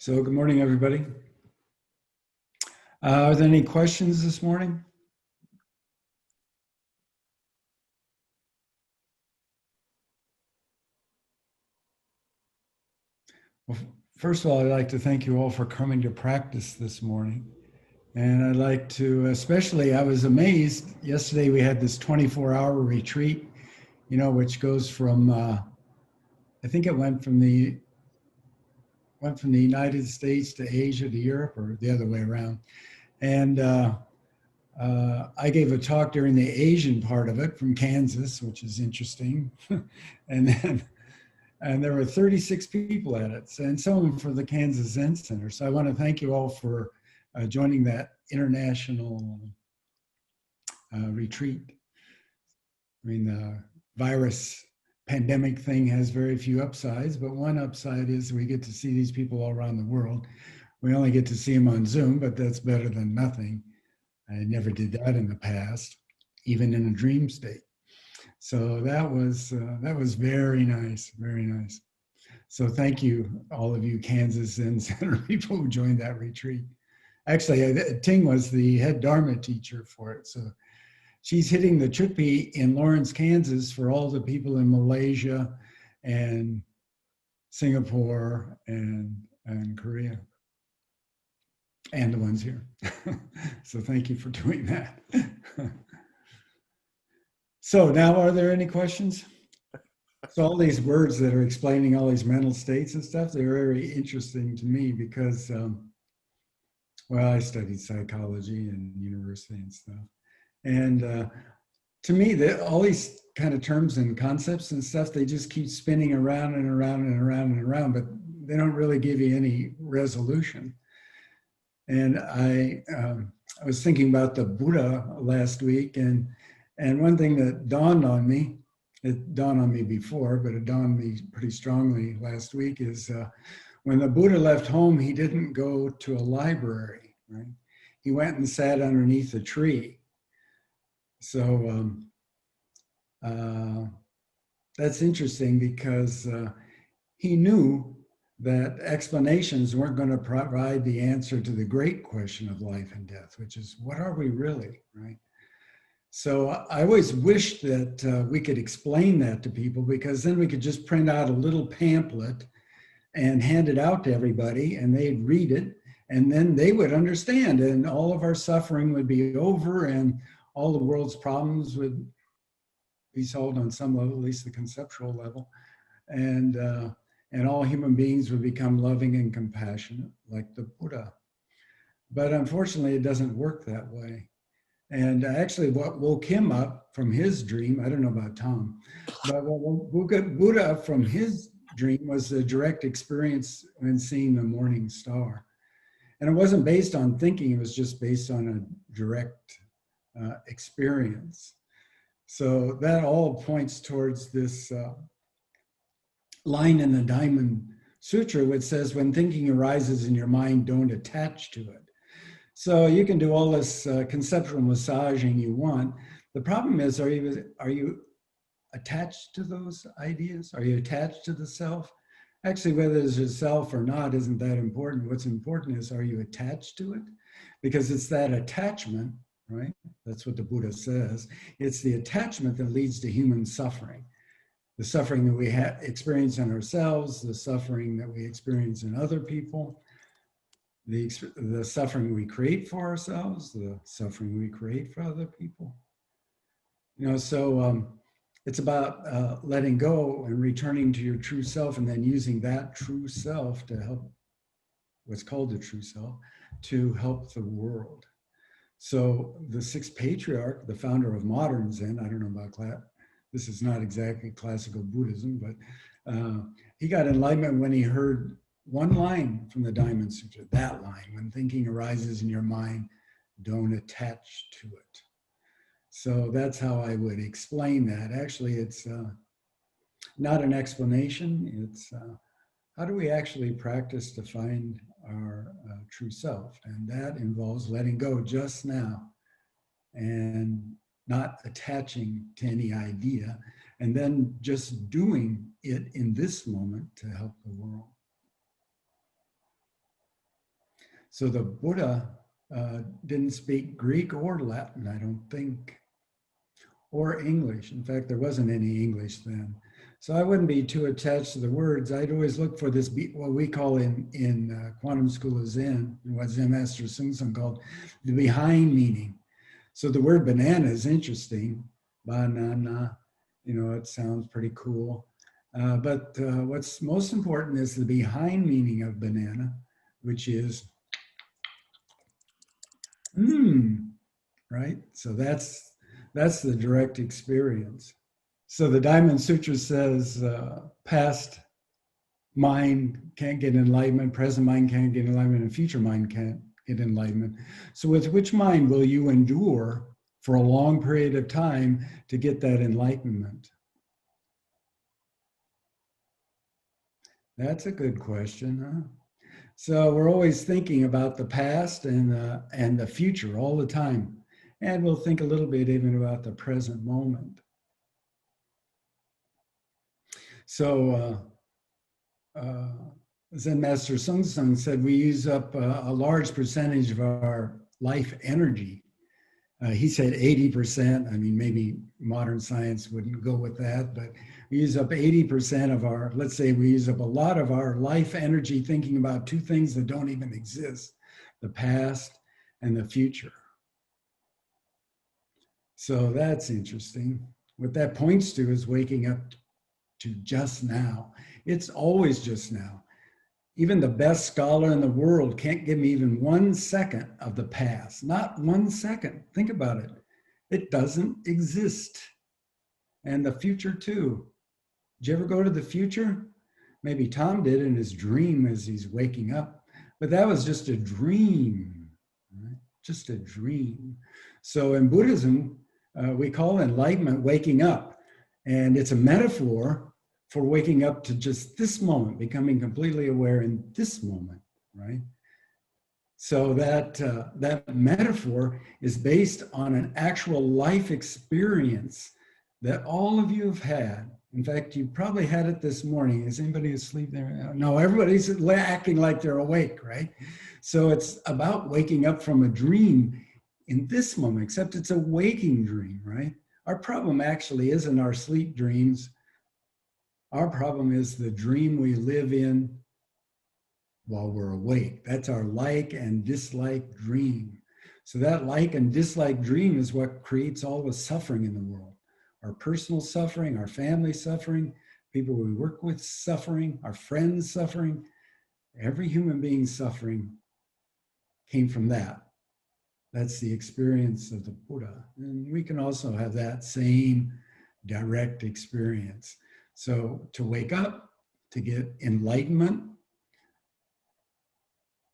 So good morning, everybody. Are there any questions this morning? Well, first of all, I'd like to thank you all for coming to practice this morning. And I'd like to, especially, I was amazed. Yesterday we had this 24-hour retreat, which goes from, I think it went from the United States to Asia to Europe, or the other way around. And I gave a talk during the Asian part of it from Kansas, which is interesting. And there were 36 people at it, and some of them for the Kansas Zen Center. So I want to thank you all for joining that international retreat. I mean, the virus pandemic thing has very few upsides, but one upside is we get to see these people all around the world. We only get to see them on Zoom, but that's better than nothing. I never did that in the past, even in a dream state. So that was very nice, very nice. So thank you, all of you Kansas Zen Center people who joined that retreat. Actually, Ting was the head Dharma teacher for it. So she's hitting the chuppy in Lawrence, Kansas for all the people in Malaysia and Singapore and Korea. And the ones here. So thank you for doing that. So now, are there any questions? So all these words that are explaining all these mental states and stuff, they're very interesting to me because, well, I studied psychology in university and stuff. And to me, all these kind of terms and concepts and stuff, they just keep spinning around and around and around and around, but they don't really give you any resolution. And I was thinking about the Buddha last week, and one thing that dawned on me, it dawned on me before, but it dawned on me pretty strongly last week, is when the Buddha left home, he didn't go to a library, right? He went and sat underneath a tree. So that's interesting because he knew that explanations weren't going to provide the answer to the great question of life and death, which is, what are we really, right? So I always wished that we could explain that to people, because then we could just print out a little pamphlet and hand it out to everybody, and they'd read it, and then they would understand, and all of our suffering would be over, and all the world's problems would be solved on some level, at least the conceptual level. And all human beings would become loving and compassionate like the Buddha. But unfortunately, it doesn't work that way. And actually what woke him up from his dream, I don't know about Tom, but what woke Buddha from his dream was a direct experience when seeing the morning star. And it wasn't based on thinking, it was just based on a direct experience. So that all points towards this line in the Diamond Sutra, which says, when thinking arises in your mind, don't attach to it. So you can do all this conceptual massaging you want. The problem is, are you attached to those ideas? Are you attached to the self? Actually, whether there's a self or not isn't that important. What's important is, are you attached to it? Because it's that attachment, right? That's what the Buddha says. It's the attachment that leads to human suffering. The suffering that we experience in ourselves, the suffering that we experience in other people, the suffering we create for ourselves, the suffering we create for other people. So it's about letting go and returning to your true self, and then using that true self to help, what's called the true self, to help the world. So the sixth patriarch, the founder of modern Zen, I don't know about this is not exactly classical Buddhism, but he got enlightenment when he heard one line from the Diamond Sutra, that line, when thinking arises in your mind, don't attach to it. So that's how I would explain that. Actually, it's not an explanation. It's how do we actually practice to find our true self? And that involves letting go just now and not attaching to any idea, and then just doing it in this moment to help the world. So the Buddha didn't speak Greek or Latin, I don't think, or English. In fact, there wasn't any English then. So I wouldn't be too attached to the words. I'd always look for this, what we call in Quantum School of Zen, what Zen Master Sung Sung called the behind meaning. So the word banana is interesting, banana, it sounds pretty cool. But what's most important is the behind meaning of banana, which is, right? So that's the direct experience. So the Diamond Sutra says past mind can't get enlightenment, present mind can't get enlightenment, and future mind can't get enlightenment. So with which mind will you endure for a long period of time to get that enlightenment? That's a good question, huh? So we're always thinking about the past and the future all the time. And we'll think a little bit even about the present moment. So Zen Master Sung Sung said we use up a large percentage of our life energy. He said 80%. I mean, maybe modern science wouldn't go with that, but we use up 80% of our, let's say we use up a lot of our life energy thinking about two things that don't even exist, the past and the future. So that's interesting. What that points to is waking up to just now. It's always just now. Even the best scholar in the world can't give me even 1 second of the past. Not 1 second. Think about it. It doesn't exist. And the future too. Did you ever go to the future? Maybe Tom did in his dream as he's waking up. But that was just a dream. Right? Just a dream. So in Buddhism, we call enlightenment waking up. And it's a metaphor for waking up to just this moment, becoming completely aware in this moment, right? So that metaphor is based on an actual life experience that all of you have had. In fact, you probably had it this morning. Is anybody asleep there? No, everybody's acting like they're awake, right? So it's about waking up from a dream in this moment, except it's a waking dream, right? Our problem actually isn't our sleep dreams. Our problem is the dream we live in while we're awake. That's our like and dislike dream. So that like and dislike dream is what creates all the suffering in the world. Our personal suffering, our family suffering, people we work with suffering, our friends suffering. Every human being suffering came from that. That's the experience of the Buddha. And we can also have that same direct experience. So to wake up, to get enlightenment,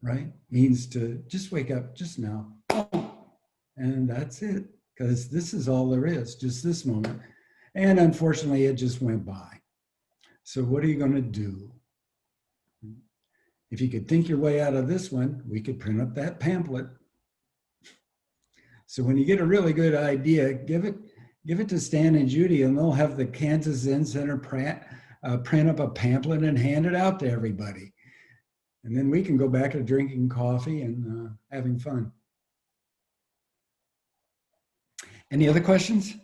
right, means to just wake up just now. And that's it, because this is all there is, just this moment. And unfortunately, it just went by. So what are you going to do? If you could think your way out of this one, we could print up that pamphlet. So when you get a really good idea, give it to Stan and Judy, and they'll have the Kansas Zen Center print up a pamphlet and hand it out to everybody. And then we can go back to drinking coffee and having fun. Any other questions?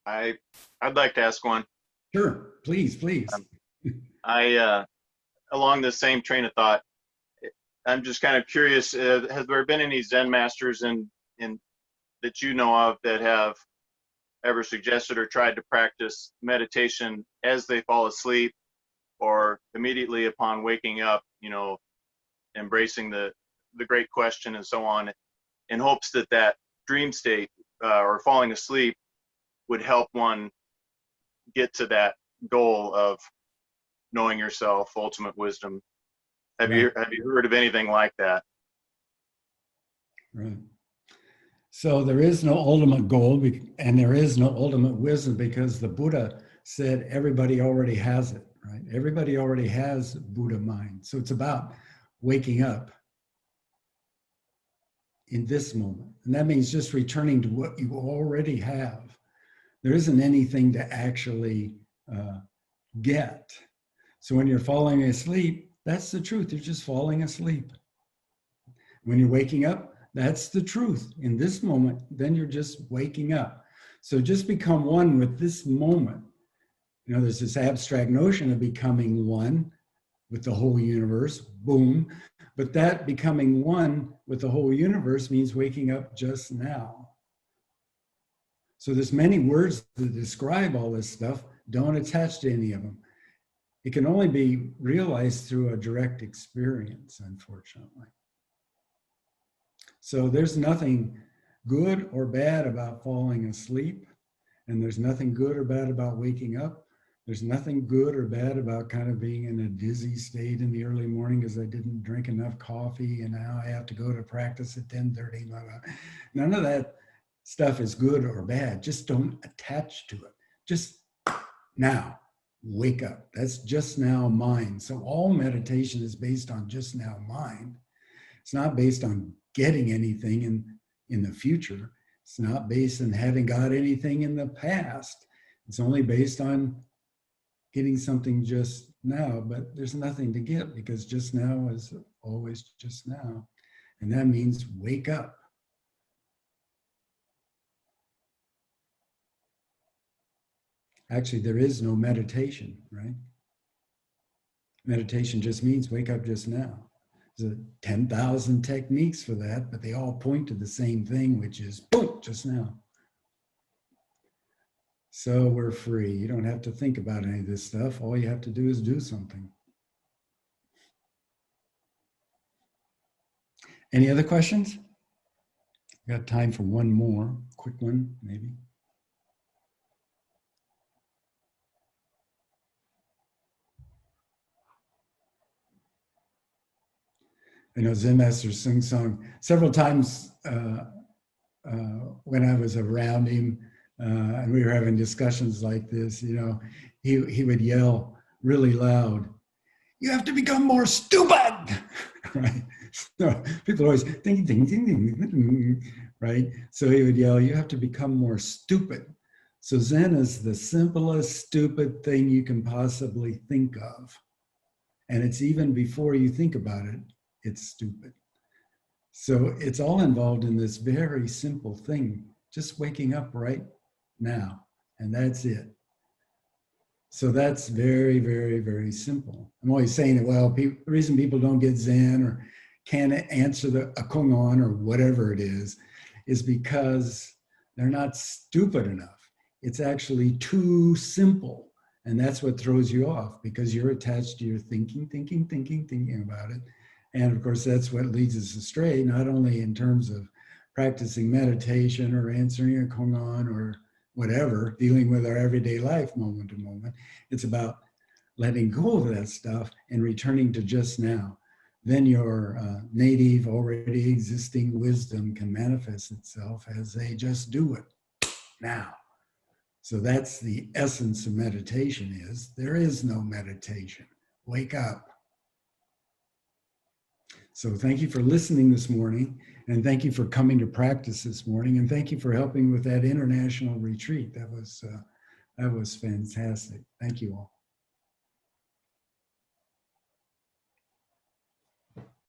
I'd like to ask one. Sure, please. Along the same train of thought, I'm just kind of curious, has there been any Zen masters in that you know of that have ever suggested or tried to practice meditation as they fall asleep or immediately upon waking up, embracing the great question and so on, in hopes that dream state or falling asleep would help one get to that goal of knowing yourself, ultimate wisdom? Have you heard of anything like that? Right. So there is no ultimate goal and there is no ultimate wisdom, because the Buddha said everybody already has it, right? Everybody already has Buddha mind. So it's about waking up in this moment. And that means just returning to what you already have. There isn't anything to actually get. So when you're falling asleep, that's the truth. You're just falling asleep. When you're waking up, that's the truth. In this moment, then you're just waking up. So just become one with this moment. You know, there's this abstract notion of becoming one with the whole universe, boom. But that becoming one with the whole universe means waking up just now. So there's many words that describe all this stuff. Don't attach to any of them. It can only be realized through a direct experience, unfortunately. So there's nothing good or bad about falling asleep, and there's nothing good or bad about waking up. There's nothing good or bad about kind of being in a dizzy state in the early morning because I didn't drink enough coffee and now I have to go to practice at 10:30. Blah, blah. None of that stuff is good or bad. Just don't attach to it. Just now, wake up. That's just now mind. So all meditation is based on just now mind. It's not based on getting anything in the future. It's not based on having got anything in the past. It's only based on getting something just now, but there's nothing to get because just now is always just now. And that means wake up. Actually, there is no meditation, right? Meditation just means wake up just now. There's 10,000 techniques for that, but they all point to the same thing, which is boom, just now. So we're free. You don't have to think about any of this stuff. All you have to do is do something. Any other questions? Got time for one more, quick one, maybe. I know Zen Master sing song several times when I was around him and we were having discussions like this, you know, he would yell really loud, "You have to become more stupid," right? So people always ding, ding, ding, ding, ding, right? So he would yell, "You have to become more stupid." So Zen is the simplest, stupid thing you can possibly think of. And it's even before you think about it, it's stupid. So it's all involved in this very simple thing, just waking up right now. And that's it. So that's very, very, very simple. I'm always saying that, well, the reason people don't get Zen or can't answer a Kongon or whatever it is because they're not stupid enough. It's actually too simple. And that's what throws you off because you're attached to your thinking about it. And of course, that's what leads us astray, not only in terms of practicing meditation or answering a Kongon or whatever, dealing with our everyday life moment to moment. It's about letting go of that stuff and returning to just now. Then your native, already existing wisdom can manifest itself as they just do it now. So that's the essence of meditation is there is no meditation. Wake up. So thank you for listening this morning, and thank you for coming to practice this morning, and thank you for helping with that international retreat. That was fantastic. Thank you all.